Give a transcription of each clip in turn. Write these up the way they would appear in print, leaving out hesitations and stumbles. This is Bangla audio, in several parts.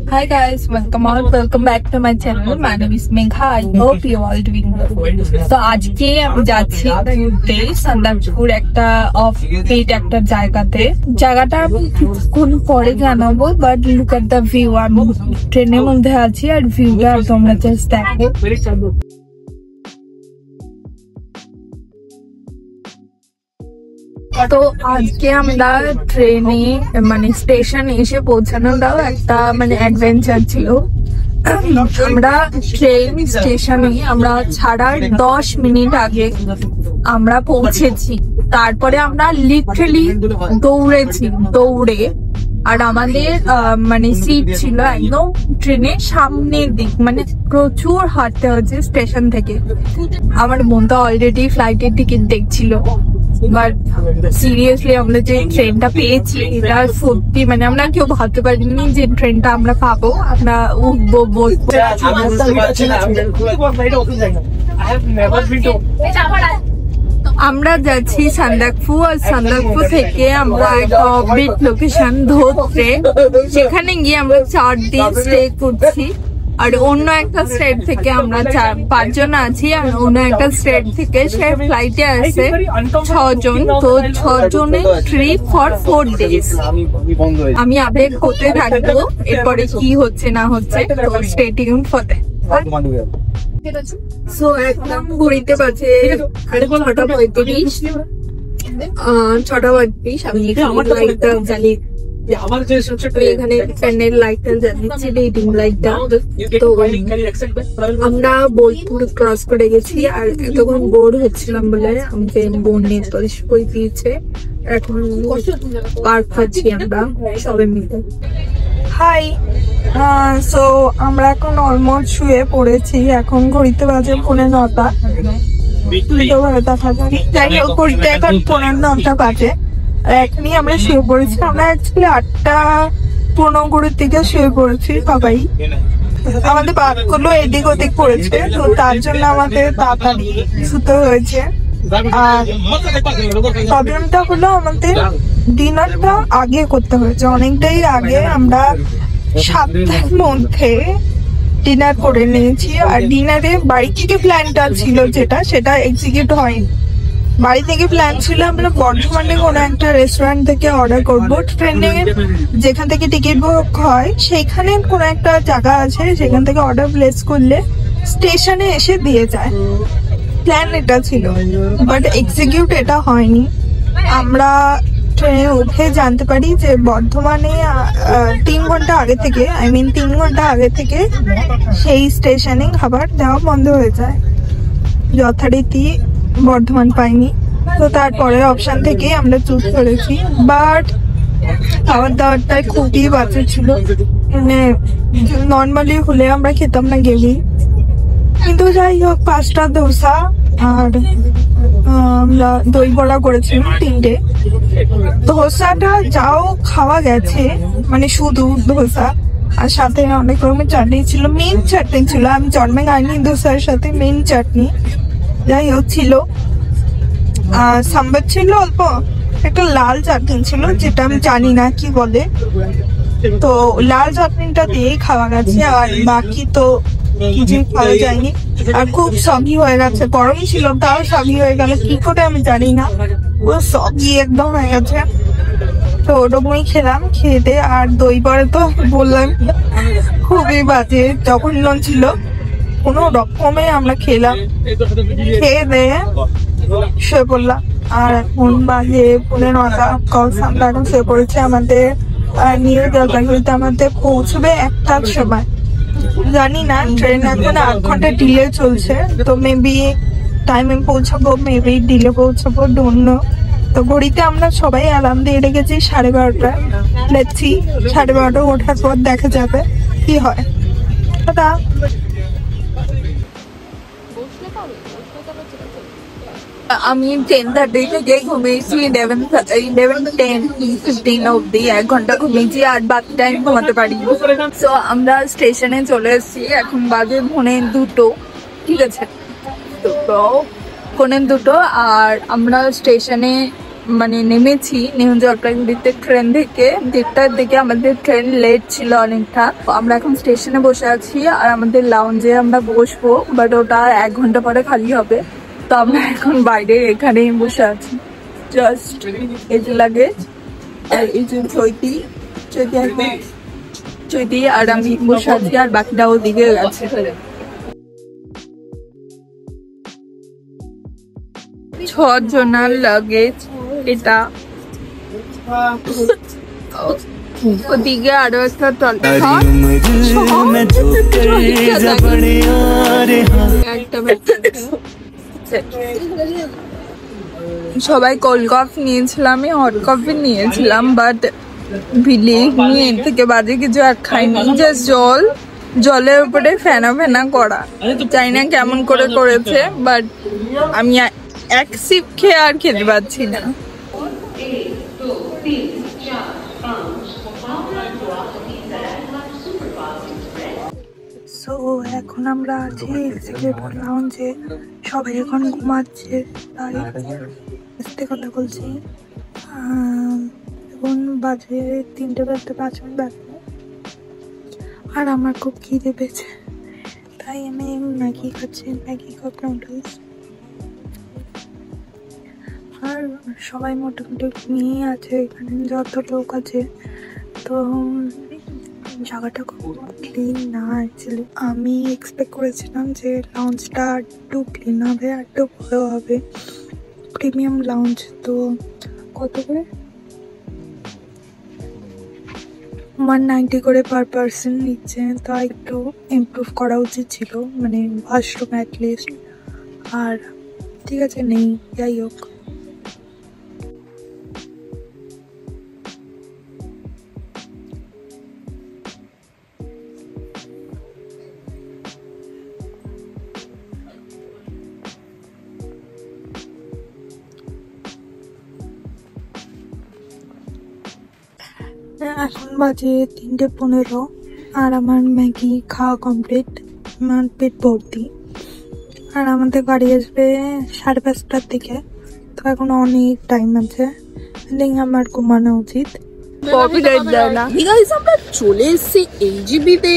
Hi guys, welcome back to my channel. My name is Megha. I hope you all doing well. So আজকে আমি যাচ্ছি ঘুরতে সান্দাকপুর একটা অফ বিট একটা জায়গাটা আমি কিছুক্ষণ পরে জানাবো, but look at the view. আমি ট্রেনের মধ্যে আছি আর ভিউটা তোমরা জাস্ট দেখো। তো আজকে আমরা ট্রেনে মানে স্টেশনে এসে পৌঁছানোটাও একটা মানে অ্যাডভেঞ্চার ছিল। আমরা ট্রেন স্টেশনে আমরা ছাড়ার 10 মিনিট আগে আমরা পৌঁছেছি। তারপরে আমরা লিটারালি দৌড়ে আর আমাদের মানে সিট ছিল একদম ট্রেনের সামনের দিক, মানে প্রচুর হাঁটতে হচ্ছে স্টেশন থেকে। আমার বোনটা অলরেডি ফ্লাইটের টিকিট দেখছিল, বাট সিরিয়াসলি আমরা যে ট্রেনটা পেয়েছি এটা সত্যি মানে আমরা কেউ ভাবতে পারিনি যে ট্রেনটা আমরা পাবো, আমরা উঠবো বসবো। আমরা যাচ্ছি সান্দাকফু, আর সান্দাকফু থেকে আমরা একটা অফবিট লোকেশন ধরতে, সেখানে গিয়ে আমরা 4 দিন স্টে করছি। আর অন্য একটা স্টেট থেকে আমরা 5 জন আছি, আর অন্য একটা স্টেট থেকে সে ফ্লাইটে আসে 6 জন। তো 6 জনের ট্রিপ ফর 4 ডেজ। আমি আপডেট করতে থাকবো এরপরে কি হচ্ছে না হচ্ছে, তো stay tuned for that. So একদম ঘুরিতে পারছে 6:35। আমি লাইটটা জ্বালি, এখানে প্যান্ডেল লাইটটা জ্বালিয়েছি, ডেটিং লাইটটা। তো আমরা বোলপুর ক্রস করে গেছি, আর এতক্ষণ বোর হচ্ছিলাম বলে আমাকে বোন নিয়ে করে দিয়েছে। এখন পার্ক খাচ্ছি আমরা সবাই মিলে। হাই, সো আমরা এখন অলমোস্ট শুয়ে পড়েছি। এখন ঘড়িতে বাজে 9:15। যাই হোক, ঘড়িতে এখন 9:15 বাজে। এখনই আমরা শুয়ে পড়েছি। আমরা অ্যাকচুয়ালি 8:15 থেকে শুয়ে পড়েছি সবাই। আমাদের বাচ্চাগুলো এদিক ওদিক পড়েছে, তো তার জন্য আমাদের তাড়াতাড়ি শুতে হয়েছে। আর প্রবলেমটা হলো আমাদের ডিনারটা আগে করতে হয়েছে, অনেকটাই আগে। আমরা 7টার মধ্যে ডিনার করে নিয়েছি, আর ডিনারে বাড়ি থেকে প্ল্যানটা ছিল সেটা এক্সিকিউট হয়নি। বাড়ি থেকে প্ল্যান ছিল আমরা বর্ধমানে কোনো একটা রেস্টুরেন্ট থেকে অর্ডার করবো। ট্রেনে যেখান থেকে টিকিট বুক হয় সেইখানে কোনো একটা জায়গা আছে, সেখান থেকে অর্ডার প্লেস করলে স্টেশনে এসে দিয়ে যায়। প্ল্যান এটা ছিল, বাট এক্সিকিউট এটা হয়নি। আমরা ট্রেনে উঠে জানতে পারি যে বর্ধমানে 3 ঘন্টা আগে থেকে 3 ঘন্টা আগে থেকে সেই স্টেশনে খাবার দেওয়া বন্ধ হয়ে যায়। যথারীতি বর্ধমান পাইনি, তো তারপরে অপশন থেকে আমরা চুজ করেছি। বাট খাবার দাবারটাই খুবই বাজে ছিল, মানে নর্মালি হলে আমরা খেতাম না গেলি। কিন্তু যাই হোক, 5টা ধোসা আর আমরা দই বড়া করেছিলাম 3টে। ধোসাটা যাও খাওয়া গেছে, মানে শুধু ধোসা, আর সাথে অনেক রকমের চাটনি ছিল। মেন চাটনি ছিল, আমি জন্মে খাইনি ধোসার সাথে মেন চাটনি। যাই হোক ছিল, আর সাম্বার ছিল অল্প, একটা লাল চাটনি ছিল যেটা আমি জানি না কি বলে, তো লাল চাটনিটা দিয়েই খাওয়া গেছে। আর বাকি তো কিছুই খাওয়া যায়নি। আর খুব সগি হয়ে গেছে, গরম ছিল তাও সগি হয়ে গেল কি করে আমি জানি না, ও সগি একদম হয়ে গেছে। তো ওরকমই খেলাম, খেয়ে দিয়ে। আর দই বড়া তো বললাম খুবই বাজে, যখন ছিল কোনো রকমে আমরা খেলাম, খেয়ে দিয়ে শুয়ে পড়লাম। আর এখন বাজে 9:15। আমরা এখন শুয়ে পড়েছি। আমাদের নিউ জলপাইগুড়িতে আমাদের পৌঁছবে 1টার সময়। জানি না, ট্রেন এখন 8 ঘন্টা ডিলে চলছে, তো মেবি টাইমে পৌঁছাবো, মেবি ডিলে পৌঁছাবো, ডোন্ট নো। তো ঘড়িতে আমরা সবাই অ্যালার্ম দিয়ে রেখেছি 12:30। লেটসি 12:30 ওঠার পর দেখা যাবে কি হয়। দাদা আমি 10:30 থেকে ঘুমিয়েছি 11:10-15 অব্দি, 1 ঘন্টা ঘুমিয়েছি। আর বাকি টাইম ঘুমাতে পারি। তো আমরা স্টেশনে চলে এসেছি, এখন বাজে 2:15, ঠিক আছে, 2:15। আর আমরা স্টেশনে মানে নেমেছি নিউ জলপাইগুড়িতে ট্রেন থেকে 1:30টার দিকে। আমাদের ট্রেন লেট ছিল অনেকটা। আমরা এখন স্টেশনে বসে আছি আর আমাদের লাউঞ্জে আমরা বসবো, বাট ওটা 1 ঘন্টা পরে খালি হবে। তো আমরা এখন বাইরে এখানেই বসে আছি। জাস্ট এই যে লাগেজ আর এই যে চৈতি আর আমি বসে আছি, আর বাকিটা ওদিকে গেছে। 6 জনের লাগেজ এটা। ওদিকে আরো একটা সবাই কোল্ড কফি নিয়েছিলাম, আমি হট কফি নিয়েছিলাম, বাট বিলিভ মি এর থেকে বাজে কিছু আর খাইনি। জাস্ট জলের উপরে ফেনা ফেনা করা, জানি না কেমন করে করেছে, বাট আমি এক সিপ খেয়ে আর খেতে পারছি না। সো এখন আমরা আছি এক্সিকিউটিভ লাউঞ্জে, সবাই এখন ঘুমাচ্ছে, তাই আস্তে কথা বলছি। এখন বাজে 3:05 বাজে, আর আমার খুব খিদে পেয়েছে, তাই আমি ম্যাগি খাচ্ছি, ম্যাগি কাপ নুডলস। আর সবাই মোটামুটি ঘুমিয়ে আছে, এখানে যত লোক আছে। তো জায়গাটা খুব ক্লিন না অ্যাকচুয়ালি। আমি এক্সপেক্ট করেছিলাম যে লাউঞ্জটা একটু ক্লিন হবে, একটু বড়ো হবে, প্রিমিয়াম লাউঞ্জ। তো কত করে 190 করে পার পার্সন নিচ্ছে, তা একটু ইমপ্রুভ করা উচিত ছিল, মানে ওয়াশরুম অ্যাটলিস্ট। আর ঠিক আছে, নেই, যাই হোক। এখন বাজে 3:15 আর আমার ম্যাগি খাওয়া কমপ্লিট, আমার পেট ভর্তি। আর আমাদের গাড়ি আসবে 5:30টার দিকে, তো এখন অনেক টাইম আছে, আমার ঘুমানো উচিত। কপিরাইট দেয় না। গাইস, আমরা চলে এসেছি এইচবিতে।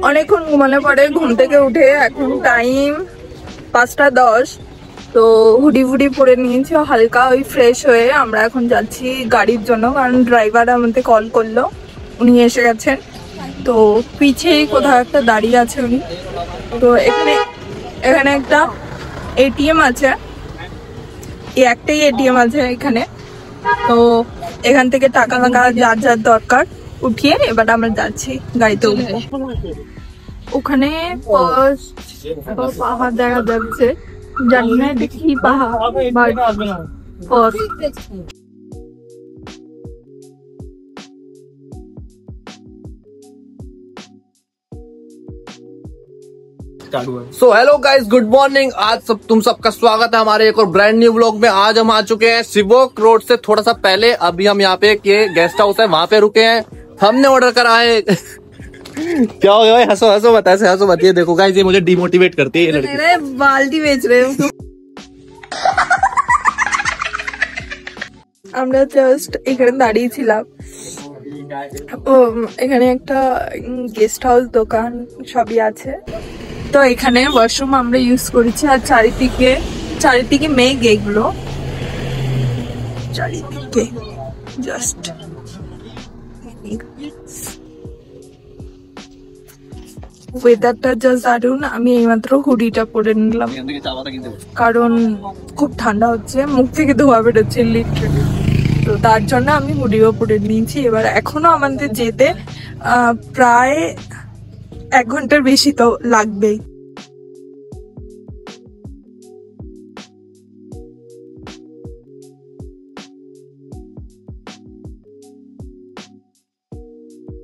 অনেকক্ষণ ঘুমানোর পরে ঘুম থেকে উঠে এখন টাইম 5:10। তো হুডি ফুডি পরে নিয়েছি হালকা, ওই ফ্রেশ হয়ে আমরা এখন যাচ্ছি গাড়ির জন্য, কারণ ড্রাইভার আমাদের কল করলো, উনি এসে গেছেন। তো পিছেই কোথাও একটা দাঁড়িয়ে আছে উনি। তো এখানে একটা এটিএম আছে, একটাই এটিএম আছে এখানে। তো এখান থেকে টাকা যার যার দরকার উঠিয়ে এবার আমরা যাচ্ছি গাড়িতে উঠে। ওখানে পাহাড় দেখা যাচ্ছে, জানি না এটা কি পাহাড়। So hello guys, good morning. आज तुम सबका स्वागत है हमारे एक और ब्रांड न्यू व्लॉग में। आज हम आ चुके हैं सिवोक रोड से थोड़ा सा पहले। अभी हम यहाँ पे ये गेस्ट हाउस है, वहां पे रुके हैं। हमने ऑर्डर करा है क्या हो गया भाई? हंसो हंसो मत, ऐसे हंसो मत। ये देखो गाइस, ये मुझे डिमोटिवेट करती है ये लड़की। बाल्टी बेच रहे हो। আমরা জাস্ট এখানে দাঁড়িয়েছিলাম। এখানে একটা গেস্ট হাউস, দোকান সবই আছে। তো এখানে ওয়াশরুম আমরা ইউজ করেছি, আর চারিদিকে মেঘ, এগুলো চারিদিকে জাস্ট ওয়েদারটা জাস্ট দারুন। আমি এইমাত্র হুডিটা পরে নিলাম, কারণ খুব ঠান্ডা হচ্ছে, মুখ থেকে ধোয়া বেরোচ্ছে লিটারালি। তো তার জন্য আমি হুডিও পরে নিয়েছি। এবার এখনো আমাদের যেতে প্রায় 1 ঘন্টার বেশি তো লাগবেই।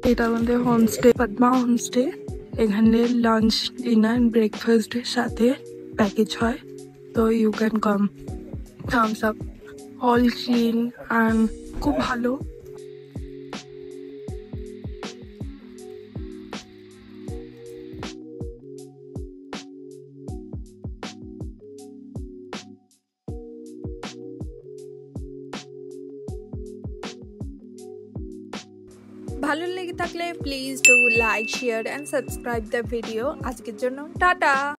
এটা আমাদের হোমস্টে, পদ্মা হোমস্টে। এখানে লাঞ্চ, ডিনার, ব্রেকফাস্টের সাথে প্যাকেজ হয়। তো you can come, thumbs up, all clean and খুব ভালো। ভালো লেগে থাকলে please do like share and subscribe the video. আজকের জন্য টাটা।